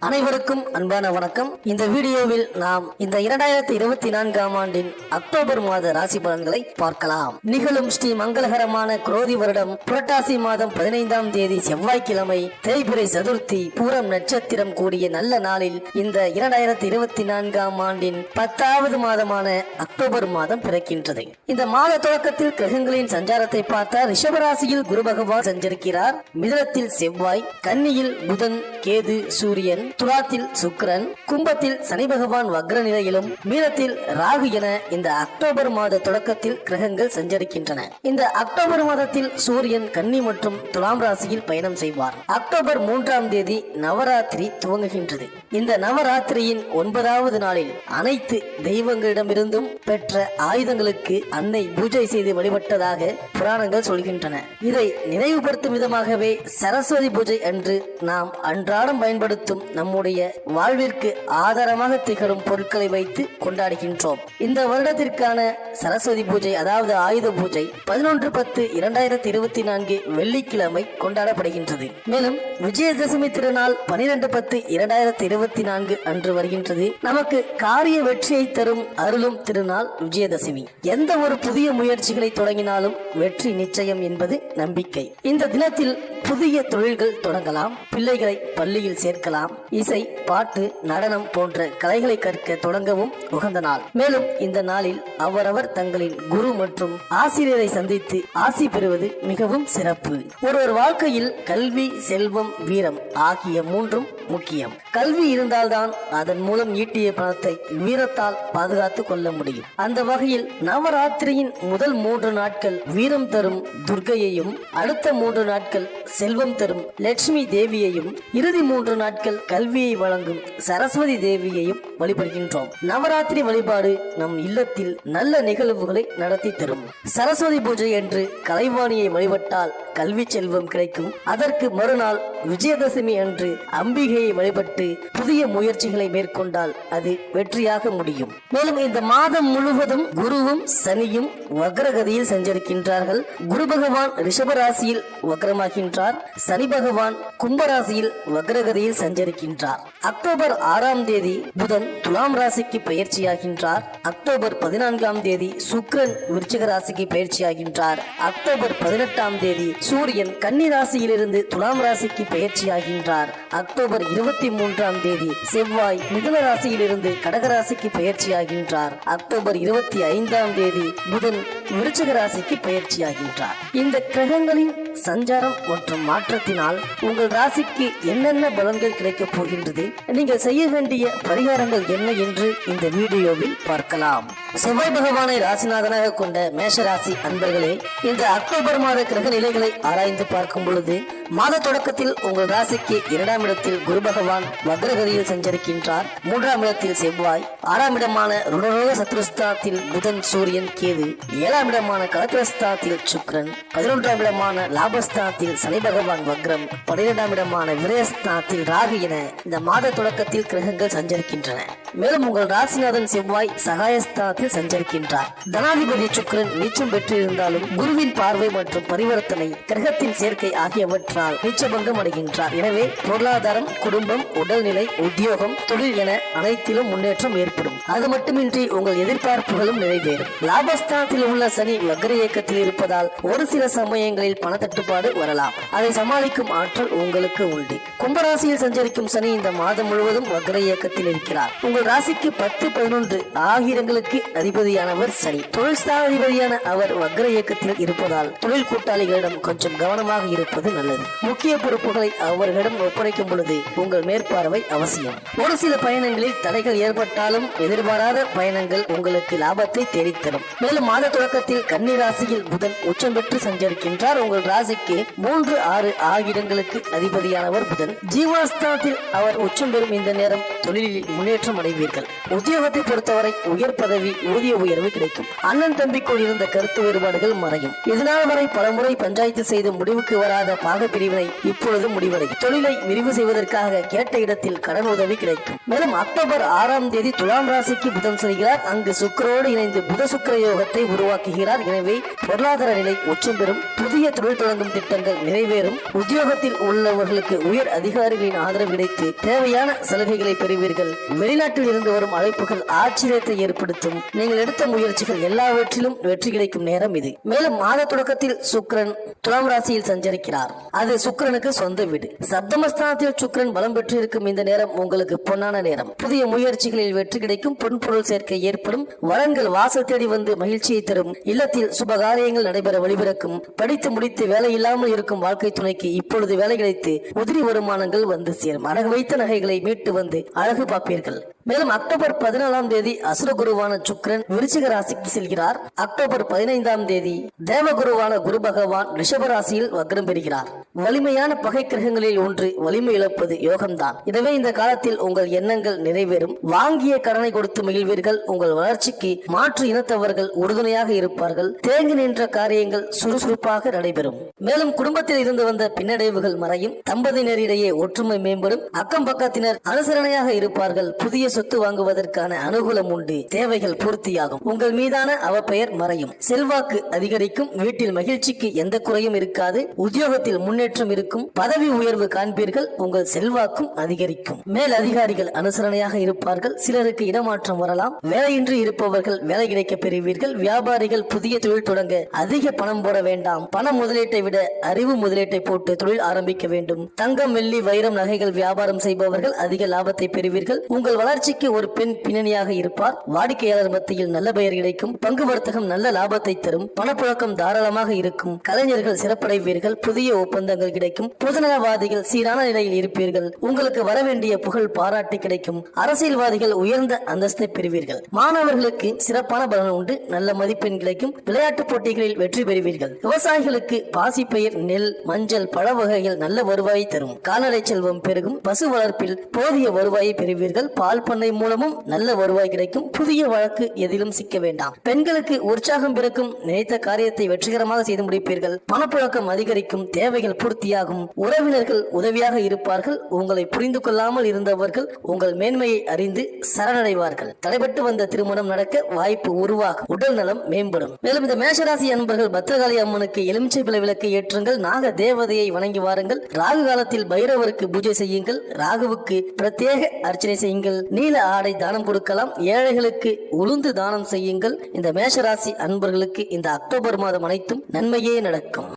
அனைவருக்கும் அன்பான வணக்கம். இந்த வீடியோவில் நாம் இந்த 2024ஆம் ஆண்டின் அக்டோபர் மாத ராசி பலன்களை பார்க்கலாம். நிகழும் ஸ்ரீ மங்களகரமான குரோதி வருடம் புரட்டாசி மாதம் 15ஆம் தேதி செவ்வாய்க்கிழமை தேய்பிறை சதுர்த்தி பூரம் நட்சத்திரம் கூடிய நல்ல நாளில் இந்த 2024ஆம் ஆண்டின் 10வது மாதமான அக்டோபர் மாதம் பிறக்கின்றது. இந்த மாத தொடக்கத்தில் கிரகங்களின் சஞ்சாரத்தை பார்த்தால் ரிஷபராசியில் குரு பகவான் சஞ்சரிக்கிறார். மிதுனத்தில் செவ்வாய், கன்னியில் புதன், கேது, சூரியன், துலாத்தில் சுக்கிரன், கும்பத்தில் சனி பகவான் வக்ர நிலையிலும், மீனத்தில் ராகு என இந்த அக்டோபர் மாத தொடக்கத்தில் கிரகங்கள் சஞ்சரிக்கின்றன. இந்த அக்டோபர் மாதத்தில் சூரியன் கன்னி மற்றும் துலாம் ராசியில் பயணம் செய்வார். அக்டோபர் 3ஆம் தேதி நவராத்திரி துவங்குகின்றது. இந்த நவராத்திரியின் 9வது நாளில் அனைத்து தெய்வங்களிடமிருந்தும் பெற்ற ஆயுதங்களுக்கு அன்னை பூஜை செய்து வழிபட்டதாக புராணங்கள் சொல்கின்றன. இதை நினைவுபடுத்தும் விதமாகவே சரஸ்வதி பூஜை அன்று நாம் அன்றாடம் பயன்படுத்தும் நம்முடைய வாழ்விற்கு ஆதாரமாக திகழும் பொருட்களை வைத்து கொண்டாடுகின்றோம். இந்த வருடத்திற்கான சரஸ்வதி பூஜை அதாவது ஆயுத பூஜை 11/10/2024 வெள்ளிக்கிழமை கொண்டாடப்படுகின்றது. மேலும் விஜயதசமி திருநாள் 12/10/2024 அன்று வருகின்றது. நமக்கு காரிய வெற்றியை தரும் அருளும் திருநாள் விஜயதசமி. எந்த ஒரு புதிய முயற்சிகளை தொடங்கினாலும் வெற்றி நிச்சயம் என்பது நம்பிக்கை. இந்த தினத்தில் புதிய தொழில்கள் தொடங்கலாம், பிள்ளைகளை பள்ளியில் சேர்க்கலாம், இசை, பாட்டு, நடனம் போன்ற கலைகளை கற்க தொடங்கவும் உகந்த நாள். மேலும் இந்த நாளில் அவரவர் தங்களின் குரு மற்றும் ஆசிரியரை சந்தித்து ஆசி பெறுவது மிகவும் சிறப்பு. ஒருவர் வாழ்க்கையில் கல்வி, செல்வம், வீரம் ஆகிய மூன்றும் முக்கியம். கல்வி இருந்தால்தான் அதன் மூலம் ஈட்டிய பணத்தை வீரத்தால் பாதுகாத்துக் கொள்ள முடியும். அந்த வகையில் நவராத்திரியின் முதல் 3 நாட்கள் வீரம் தரும் துர்க்கையையும், அடுத்த 3 நாட்கள் செல்வம் தரும் லட்சுமி தேவியையும், இறுதி 3 நாட்கள் கல்வியை வழங்கும் சரஸ்வதி தேவியையும் வழிபடுகின்றோம். நவராத்திரி வழிபாடு நம் இல்லத்தில் நல்ல நிகழ்வுகளை நடத்தி தரும். சரஸ்வதி பூஜை என்று கலைவாணியை வழிபட்டால் கல்வி செல்வம் கிடைக்கும். அதற்கு மறுநாள் விஜயதசமி அன்று அம்பிகையை வழிபட்டு புதிய முயற்சிகளை மேற்கொண்டால் அது வெற்றியாக முடியும். மேலும் இந்த மாதம் முழுவதும் குருவும் சனியும் வக்ரகதியில் சஞ்சரிக்கின்றார்கள். குரு பகவான் ரிஷபராசியில் வக்ரமாகின்றார். சனி பகவான் கும்பராசியில் வக்ரகதியில் சஞ்சரிக்கின்றார். அக்டோபர் 6ஆம் தேதி புதன் துலாம் ராசிக்கு பயிற்சியாகின்றார். அக்டோபர் 14ஆம் தேதி சுக்கிரன் விருச்சிக ராசிக்கு பயிற்சியாகின்றார். அக்டோபர் 18ஆம் தேதி சூரியன் கன்னி ராசியிலிருந்து துலாம் ராசிக்கு பயிற்சியாகின்றார். அக்டோபர் 23ஆம் தேதி செவ்வாய் மிதுன ராசியிலிருந்து கடகராசிக்கு பயிற்சியாகின்றார். அக்டோபர் 25ஆம் தேதி புதன் விருச்சிக ராசிக்கு பயிற்சியாகின்றார். இந்த கிரகங்களின் சஞ்சாரம் மற்றும் மாற்றத்தினால் உங்கள் ராசிக்கு என்னென்ன பலன்கள் கிடைக்கப் போகின்றது, நீங்கள் செய்ய வேண்டிய பரிகாரங்கள் என்ன என்று இந்த வீடியோவில் பார்க்கலாம். செவ்வாய் பகவானை ராசிநாதனாக கொண்ட மேஷராசி அன்பர்களே, இந்த அக்டோபர் மாத கிரக நிலைகளை ஆராய்ந்து பார்க்கும் பொழுது மாத தொடக்கத்தில் உங்கள் ராசிக்கு 2ஆம் இடத்தில் குரு பகவான் வக்ரகதியில் சஞ்சரிக்கின்றார். 3ஆம் இடத்தில் செவ்வாய், 6ஆம் இடமான ருணரோக சத்ருஸ்தானத்தில் புதன், சூரியன், கேது, 7ஆம் இடமான கலத்திரஸ்தானத்தில் சுக்கிரன், 11ஆம் இடமான லாபஸ்தானத்தில் சனி பகவான் வக்ரம், 12ஆம் இடமான விரயஸ்தானத்தில் ராகு என இந்த மாத தொடக்கத்தில் கிரகங்கள் சஞ்சரிக்கின்றன. மேலும் உங்கள் ராசிநாதன் செவ்வாய் சகாயஸ்தானத்தில் சஞ்சரிக்கின்றார். தனாதிபதி சுக்கிரன் நீச்சம் பெற்றிருந்தாலும் குருவின் பார்வை மற்றும் பரிவர்த்தனை, கிரகத்தின் சேர்க்கை ஆகியவற்றால் நீச்சபங்கம் அடைகின்றார். எனவே பொருளாதாரம், குடும்பம், உடல்நிலை, உத்தியோகம், தொழில் என அனைத்திலும் முன்னேற்றம் ஏற்படும். அது மட்டுமின்றி உங்கள் எதிர்பார்ப்புகளும் நிறைவேறும். லாபஸ்தானத்தில் உள்ள சனி வக்ர இயக்கத்தில் இருப்பதால் ஒரு சில சமயங்களில் பணத்தட்டுப்பாடு வரலாம். அதை சமாளிக்கும் ஆற்றல் உங்களுக்கு உண்டு. கும்பராசியில் சஞ்சரிக்கும் சனி இந்த மாதம் முழுவதும் வக்ர இயக்கத்தில் இருக்கிறார். உங்கள் ராசிக்கு 10, 11 ஆகியங்களுக்கு அதிபதியானவர் சனி. தொழில் ஸ்தானாதிபதியான அவர் வக்ர இயக்கத்தில் இருப்பதால் தொழில் கூட்டாளிகளிடம் கொஞ்சம் கவனமாக இருப்பது நல்லது. முக்கிய பொறுப்புகளை அவர்களிடம் ஒப்படைக்கும் பொழுது உங்கள் மேற்பார்வை அவசியம். ஒரு சில பயணங்களில் தடைகள் ஏற்பட்டாலும் எதிர்பாராத பயணங்கள் உங்களுக்கு லாபத்தை தேடித்தரும். மேலும் மாத தொடக்கத்தில் கன்னி ராசியில் புதன் உச்சம் பெற்று சஞ்சரிக்கின்றார். உங்கள் ராசிக்கு 3, 6 ஆகியங்களுக்கு அதிபதியானவர் புதன். ஜீவனஸ்தானத்தில் அவர் உச்சம் பெறும் இந்த நேரம் தொழிலில் முன்னேற்றம் அடைவீர்கள். உத்தியோகத்தை பொறுத்தவரை உயர் பதவி, ஊதிய உயர்வு கிடைக்கும். அண்ணன் தம்பிக்குள் இருந்த கருத்து வேறுபாடுகள் மறையும். இதனால் வரை பலமுறை பஞ்சாயத்து செய்து முடிவுக்கு வராத பாக பிரிவினை இப்பொழுது முடிவடையும். தொழிலை விரிவு செய்வதற்காக கேட்ட இடத்தில் கடன் உதவி கிடைக்கும். மேலும் அக்டோபர் 6ஆம் தேதி துலாம் ராசி ராசிக்கு புதன் செல்கிறார். அங்கு சுக்கிரனோடு இணைந்து புத சுக்கிர யோகத்தை உருவாக்குகிறார். எனவே பொருளாதார நிலை உச்சம் பெறும். புதிய தொழில் தொடங்கும் திட்டங்கள் நிறைவேறும். உத்தியோகத்தில் உள்ளவர்களுக்கு உயர் அதிகாரிகளின் ஆதரவு கிடைத்து தேவையான சலுகைகளை பெறுவீர்கள். வெளிநாட்டில் இருந்து வரும் அழைப்புகள் ஆச்சரியத்தை ஏற்படுத்தும். நீங்கள் எடுத்த முயற்சிகள் எல்லாவற்றிலும் வெற்றி கிடைக்கும் நேரம் இது. மேலும் மாத தொடக்கத்தில் சுக்கிரன் துலாம் ராசியில் சஞ்சரிக்கிறார். அது சுக்கிரனுக்கு சொந்த வீடு. சப்தமஸ்தானத்தில் சுக்கிரன் பலம் பெற்று இருக்கும் இந்த நேரம் உங்களுக்கு பொன்னான நேரம். புதிய முயற்சிகளில் வெற்றி கிடைக்கும். பொன்பொருள் சேர்க்கை ஏற்படும். வளங்கள் வாசல் தேடி வந்து மகிழ்ச்சியை தரும். இல்லத்தில் சுபகாரியங்கள் நடைபெற வழிபிறக்கும். படித்து முடித்து வேலை இல்லாமல் இருக்கும் வாழ்க்கை துணைக்கு இப்பொழுது வேலை கிடைத்து உதிரி வருமானங்கள் வந்து சேரும். அழகு வைத்த நகைகளை மீட்டு வந்து அழகு பார்ப்பீர்கள். மேலும் அக்டோபர் 14ஆம் தேதி அசுரகுருவான சுக்கிரன் விருச்சிக ராசிக்கு செல்கிறார். அக்டோபர் 15ஆம் தேதி தேவகுருவான குரு பகவான் ரிஷப ராசியில் வக்ரம் பெறுகிறார். வலிமையான பகை கிரகங்களில் ஒன்று வலிமை இழப்பது யோகம்தான். எனவே இந்த காலத்தில் உங்கள் எண்ணங்கள் நிறைவேறும். வாங்கிய கடனை கொடுத்து மகிழ்வீர்கள். உங்கள் வளர்ச்சிக்கு மாற்று இனத்தவர்கள் உறுதுணையாக இருப்பார்கள். தேங்கி நின்ற காரியங்கள் சுறுசுறுப்பாக நடைபெறும். மேலும் குடும்பத்தில் இருந்து வந்த பின்னடைவுகள் மறையும். தம்பதியினரிடையே ஒற்றுமை மேம்படும். அக்கம் பக்கத்தினர் அனுசரணையாக இருப்பார்கள். புதிய சொத்து வாங்குவதற்கான அனுகூலம் உண்டு. தேவைகள் பூர்த்தியாகும். உங்கள் மீதான அவப்பெயர் மறையும். செல்வாக்கு அதிகரிக்கும். வீட்டில் மகிழ்ச்சிக்கு எந்த குறையும் இருக்காது. உத்தியோகத்தில் முன்னேற்றம் இருக்கும். பதவி உயர்வு காண்பீர்கள். உங்கள் செல்வாக்கும் அதிகரிக்கும். மேல் அதிகாரிகள் அனுசரணையாக இருப்பார்கள். சிலருக்கு இடமாற்றம் வரலாம். வேலையின்றி இருப்பவர்கள் வேலை கிடைக்க பெறுவீர்கள். வியாபாரிகள் புதிய தொழில் தொடங்க அதிக பணம் போட வேண்டாம். பண முதலீட்டை விட அறிவு முதலீட்டை போட்டு தொழில் ஆரம்பிக்க வேண்டும். தங்கம், வெள்ளி, வைரம் நகைகள் வியாபாரம் செய்பவர்கள் அதிக லாபத்தை பெறுவீர்கள். உங்கள் வளர்ச்சிக்கு ஒரு பெண் பின்னணியாக இருப்பார். வாடிக்கையாளர் மத்தியில் நல்ல பெயர் கிடைக்கும். பங்கு வர்த்தகம் நல்ல லாபத்தை தரும். பணப்புழக்கம் தாராளமாக இருக்கும். கலைஞர்கள் சிறப்படைவீர்கள். புதிய ஒப்பந்தங்கள் கிடைக்கும். பொதுநலவாதிகள் சீரான நிலையில் இருப்பீர்கள். உங்களுக்கு வரவேண்டிய புகழ் பாராட்டு கிடைக்கும். அரசியல்வாதிகள் உயர்ந்த அந்தஸ்தை பெறுவீர்கள். மாணவர்களுக்கு சிறப்பான பலன் உண்டு. நல்ல மதிப்பெண் கிடைக்கும். விளையாட்டு போட்டிகளில் வெற்றி பெறுவீர்கள். விவசாயிகளுக்கு பாசிப்பயிர், நெல், மஞ்சள், பழ வகைகள் நல்ல வருவாயை தரும். கால்நடை செல்வம் பெருகும். பசு வளர்ப்பில் போதிய வருவாயை பெறுவீர்கள். பால் பண்ணை மூலமும் நல்ல வருவாய் கிடைக்கும். புதிய வழக்கு எதிலும் சிக்க வேண்டாம். பெண்களுக்கு உற்சாகம் பிறக்கும். நினைத்த காரியத்தை வெற்றிகரமாக செய்து முடிப்பீர்கள். பணப்புழக்கம் அதிகரிக்கும். தேவைகள் பூர்த்தியாகும். உறவினர்கள் உதவியாக இருப்பார்கள். உங்களை புரிந்து கொள்ளாமல் இருந்தவர்கள் உங்கள் மேன்மையை அறிந்து சரணடைவார்கள். தடைபட்டு வந்த திருமணம் நடக்க வாய்ப்பு உருவாகும். உடல் நலம் மேம்படும். மேலும் இந்த மேஷராசி அன்பர்கள் பத்திரகாளி அம்மனுக்கு எலுமிச்சை பழ விளக்கை ஏற்றுங்கள். நாக தேவதையை வணங்கி வாருங்கள். ராகு காலத்தில் பைரவருக்கு பூஜை செய்யுங்கள். ராகுவுக்கு பிரத்யேக அர்ச்சனை செய்யுங்கள். நீல ஆடை தானம் கொடுக்கலாம். ஏழைகளுக்கு உளுந்து தானம் செய்யுங்கள். இந்த மேஷராசி அன்பர்களுக்கு இந்த அக்டோபர் மாதம் அனைத்தும் நன்மையே நடக்கும்.